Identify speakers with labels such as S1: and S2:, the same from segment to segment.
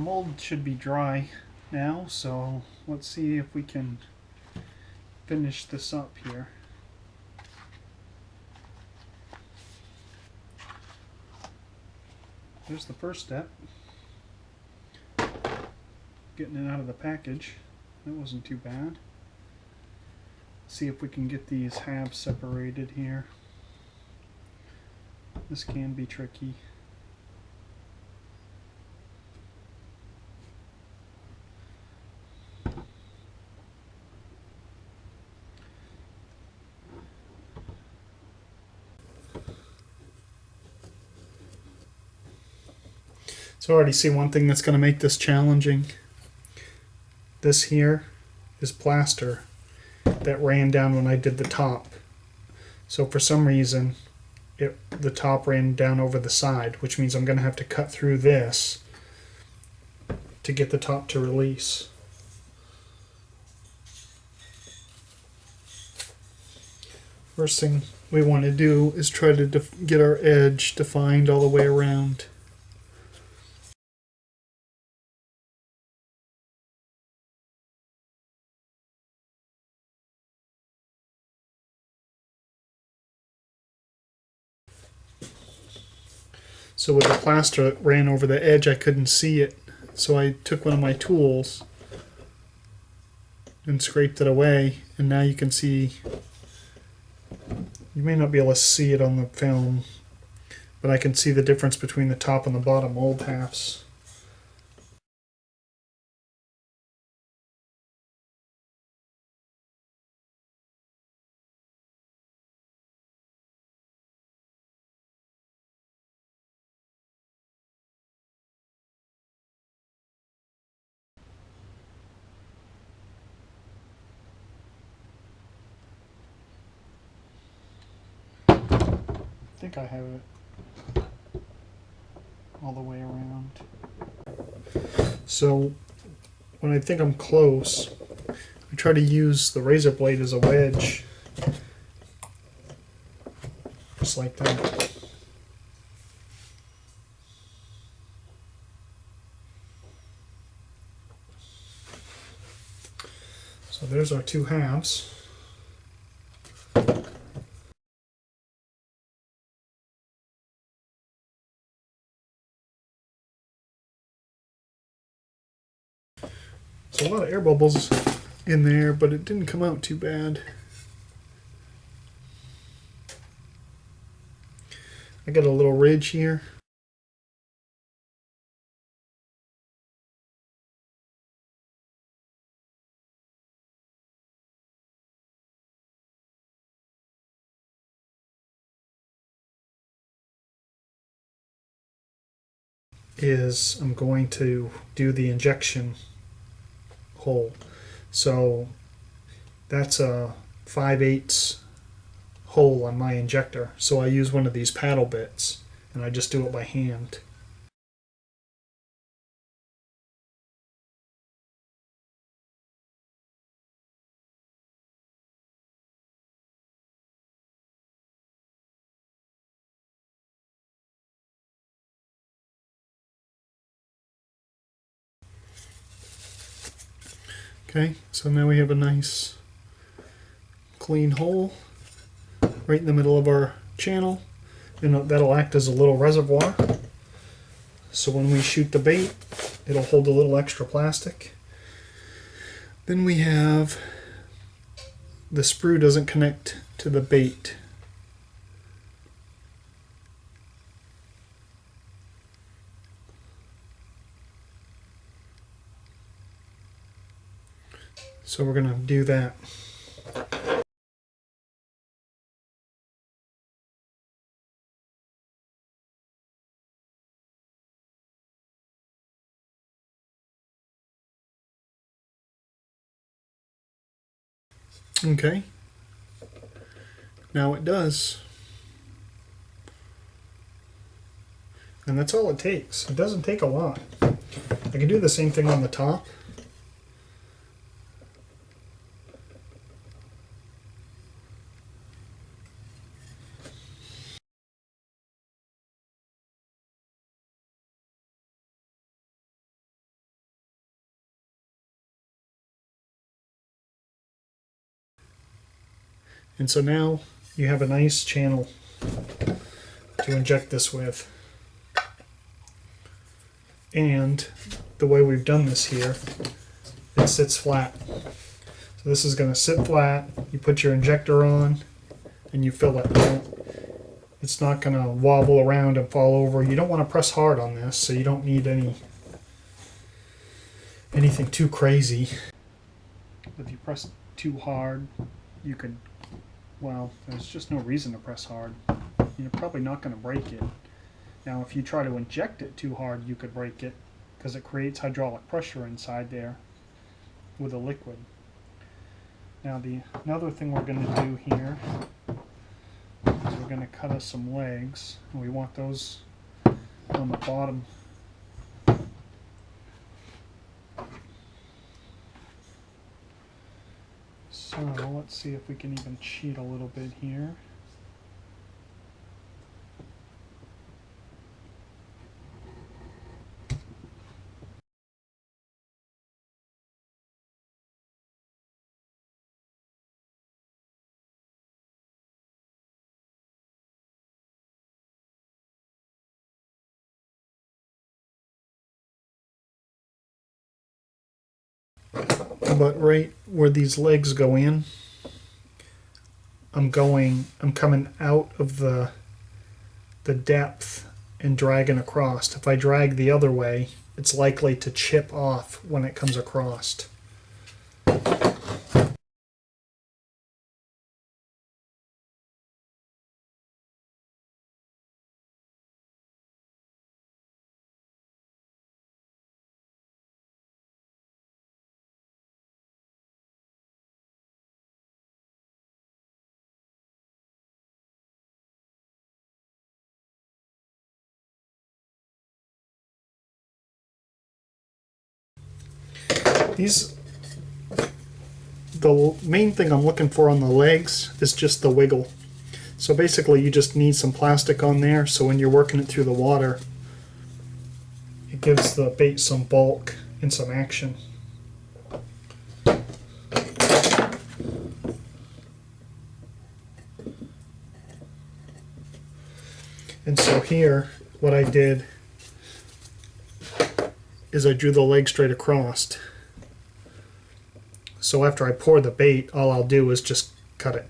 S1: mold should be dry now, so let's see if we can finish this up here. There's the first step. Getting it out of the package. That wasn't too bad. See if we can get these halves separated here. This can be tricky. So I already see one thing that's going to make this challenging. This here is plaster that ran down when I did the top. So for some reason, the top ran down over the side, which means I'm going to have to cut through this to get the top to release. First thing we want to do is try to get our edge defined all the way around. So with the plaster that ran over the edge, I couldn't see it. So I took one of my tools and scraped it away, and now you can see, you may not be able to see it on the film, but I can see the difference between the top and the bottom mold halves. I think I have it all the way around. So when I think I'm close, I try to use the razor blade as a wedge, just like that. So there's our two halves. So a lot of air bubbles in there, but it didn't come out too bad. I got a little ridge here. I'm going to do the injection hole. So that's a 5/8 hole on my injector. So I use one of these paddle bits and I just do it by hand. Okay, so now we have a nice clean hole right in the middle of our channel, and that'll act as a little reservoir. So when we shoot the bait, it'll hold a little extra plastic. Then we have the sprue doesn't connect to the bait. So we're going to do that. Okay. Now it does. And that's all it takes. It doesn't take a lot. I can do the same thing on the top. And so now you have a nice channel to inject this with. And the way we've done this here, it sits flat. So this is going to sit flat. You put your injector on and you fill it. It's not going to wobble around and fall over. You don't want to press hard on this, so you don't need anything too crazy. If you press too hard, you could, well, there's just no reason to press hard. You're probably not going to break it. Now, if you try to inject it too hard, you could break it because it creates hydraulic pressure inside there with a liquid. Now, another thing we're going to do here is we're going to cut us some legs, and we want those on the bottom. So let's see if we can even cheat a little bit here. But right where these legs go in, I'm coming out of the depth and dragging across. If I drag the other way, it's likely to chip off when it comes across. The main thing I'm looking for on the legs is just the wiggle. So basically you just need some plastic on there so when you're working it through the water, it gives the bait some bulk and some action. And so here, what I did is I drew the leg straight across. So after I pour the bait, all I'll do is just cut it.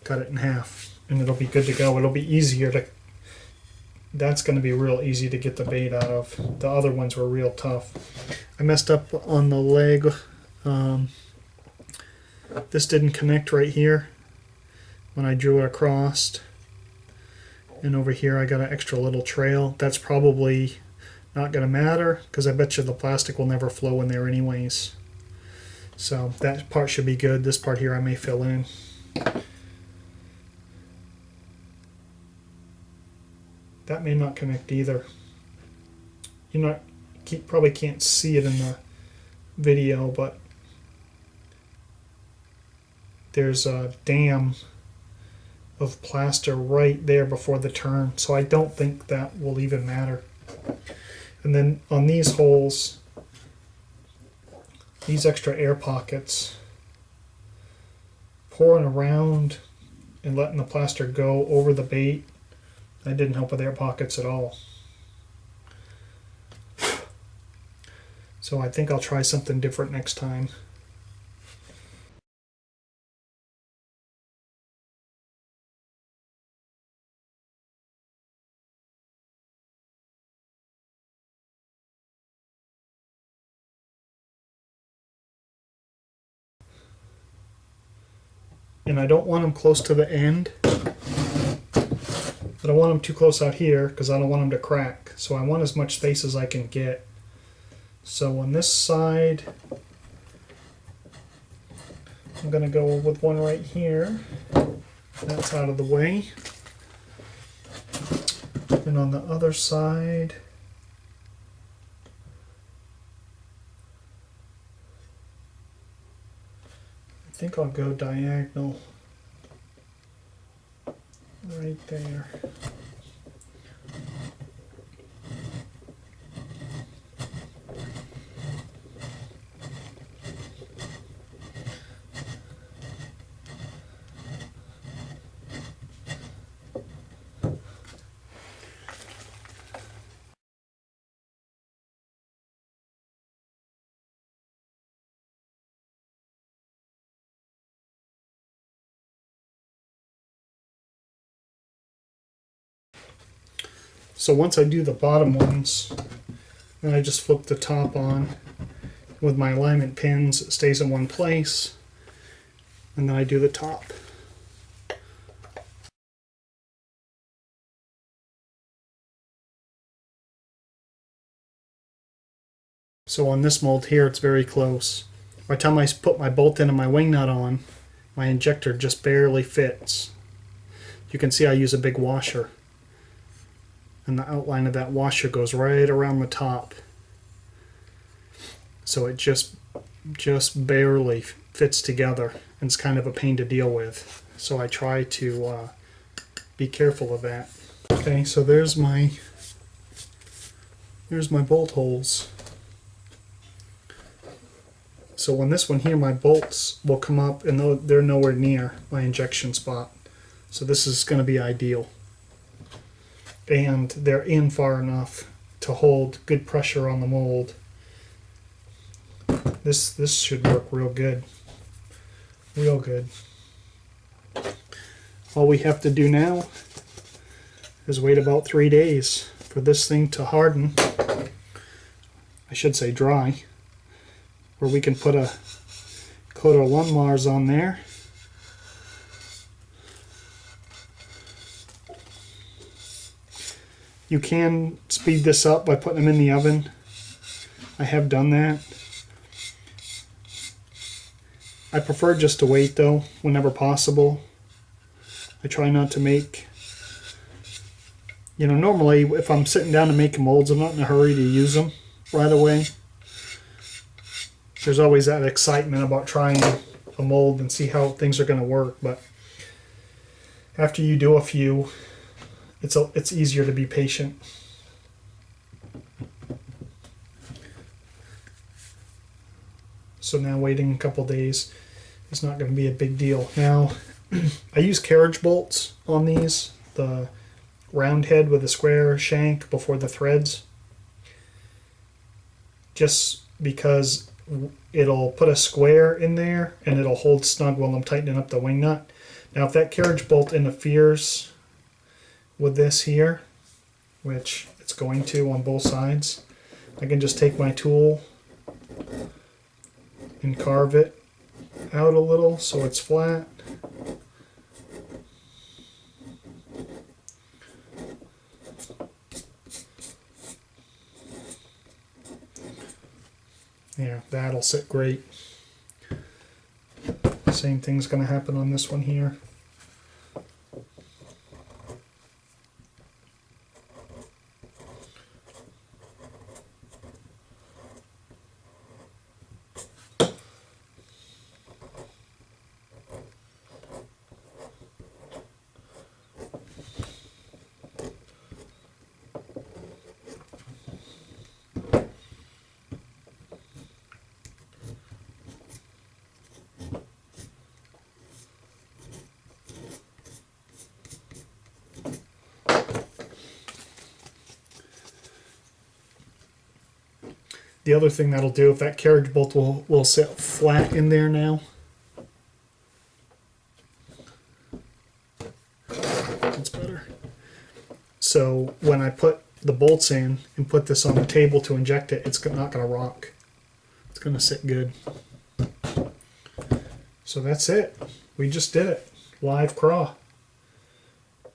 S1: Cut it in half, and it'll be good to go. It'll be easier to, that's going to be real easy to get the bait out of. The other ones were real tough. I messed up on the leg. This didn't connect right here when I drew it across. And over here I got an extra little trail. That's probably not going to matter because I bet you the plastic will never flow in there anyways. So that part should be good. This part here I may fill in. That may not connect either. Probably can't see it in the video, but there's a dam of plaster right there before the turn, so I don't think that will even matter. And then on these holes, these extra air pockets, pouring around and letting the plaster go over the bait, that didn't help with air pockets at all. So I think I'll try something different next time. And I don't want them close to the end, but I want them too close out here because I don't want them to crack. So I want as much space as I can get. So on this side, I'm going to go with one right here. That's out of the way. And on the other side, I think I'll go diagonal right there. So once I do the bottom ones, then I just flip the top on with my alignment pins. It stays in one place, and then I do the top. So on this mold here, it's very close. By the time I put my bolt in and my wing nut on, my injector just barely fits. You can see I use a big washer, and the outline of that washer goes right around the top. So it just barely fits together, and it's kind of a pain to deal with. So I try to be careful of that. Okay, so there's my bolt holes. So on this one here, my bolts will come up and they're nowhere near my injection spot. So this is going to be ideal. And they're in far enough to hold good pressure on the mold. This should work real good. Real good. All we have to do now is wait about 3 days for this thing to harden. I should say dry. Where we can put a coat of Lunmars on there. You can speed this up by putting them in the oven. I have done that. I prefer just to wait though, whenever possible. I try not to make, normally if I'm sitting down to make molds, I'm not in a hurry to use them right away. There's always that excitement about trying a mold and see how things are going to work, but after you do a few, it's easier to be patient. So now waiting a couple days is not going to be a big deal. Now, I use carriage bolts on these, the round head with a square shank before the threads, just because it'll put a square in there and it'll hold snug while I'm tightening up the wing nut. Now if that carriage bolt interferes with this here, which it's going to on both sides, I can just take my tool and carve it out a little so it's flat. Yeah, that'll sit great. Same thing's going to happen on this one here. The other thing that'll do, if that carriage bolt will sit flat in there now. That's better. So when I put the bolts in and put this on the table to inject it, it's not going to rock. It's going to sit good. So that's it. We just did it. Live craw.